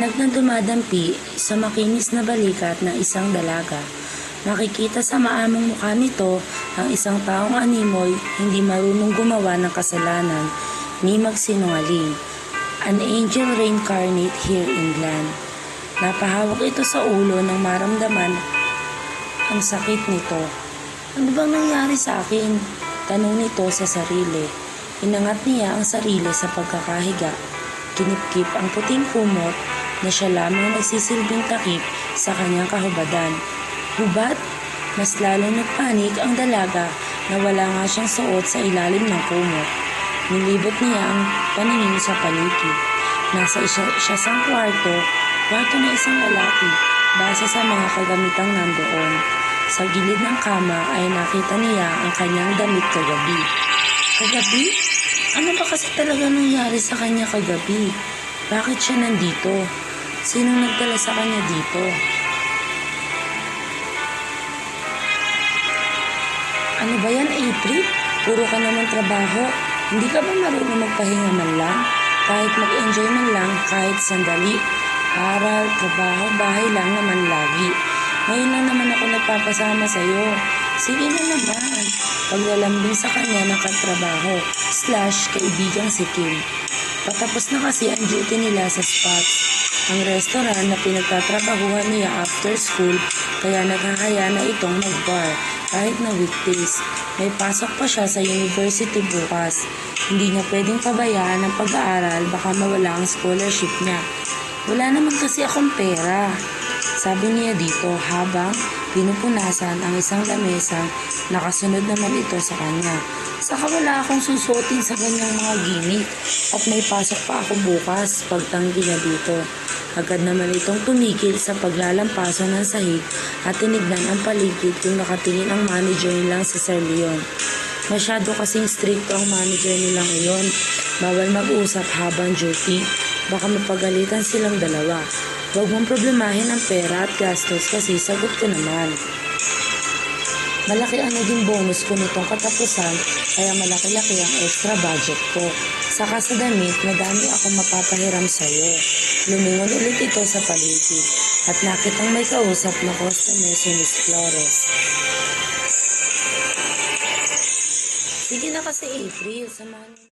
Liwanag na dumadampi sa makinis na balikat ng isang dalaga. Makikita sa maamong mukha nito ang isang taong animoy, hindi marunong gumawa ng kasalanan ni magsinungaling. An angel reincarnate here in land. Napahawak ito sa ulo nang maramdaman ang sakit nito. Ano bang nangyari sa akin? Tanong nito sa sarili. Inangat niya ang sarili sa pagkakahiga. Kinipkip ang puting kumot na siya lamang nagsisilbing takip sa kanyang kahubadan. Hubad, mas lalo nagpanik ang dalaga na wala nga siyang suot sa ilalim ng kumot. Nilibot niya ang paningin sa paligid. Nasa siya sa kwarto na isang lalaki, base sa mga kagamitang nandoon. Sa gilid ng kama ay nakita niya ang kanyang damit kagabi. Kagabi? Ano ba kasi talaga nangyari sa kanya kagabi? Bakit siya nandito? Sinong nagdala sa kanya dito? Ano ba yan, April? Puro ka naman trabaho. Hindi ka ba marunong magpahinga man lang? Kahit mag-enjoy man lang, kahit sandali. Aral, trabaho, bahay lang naman lagi. Ngayon lang naman ako nagpapasama sa'yo. Sige na naman. Paglalambing sa kanya ng katrabaho / kaibigang si Kim. Patapos na kasi ang duty nila sa Spots, ang restaurant na pinagtatrabahuhan niya after school, kaya naghahaya na itong mag-bar kahit na weekdays. May pasok pa siya sa university bukas. Hindi niya pwedeng pabayaan ang pag-aaral, baka mawala ang scholarship niya. Wala naman kasi akong pera, sabi niya dito habang pinupunasan ang isang lamesang nakasunod naman ito sa kanya. Saka wala akong susuotin sa ganyang mga gimmick at may pasok pa ako bukas, pagtanggi niya dito. Agad naman itong tumigil sa paglalampasan ng sahig at tinignan ang paligid kung nakatingin ang manager nilang si Sir Leon. Masyado kasing strict ang manager nilang iyon. Bawal mag-usap habang duty. Baka mapagalitan silang dalawa. Huwag mong problemahin ang pera at gastos kasi sagot ko naman. Malaki ang naging bonus ko nitong katapusan kaya malaki-laki ang extra budget ko. Saka sa damit, madami akong mapapahiram sa'yo. Lumingon ulit ito sa paligid at nakitang may kausap na customer si Miss Flores. Sige na kasi April, samahan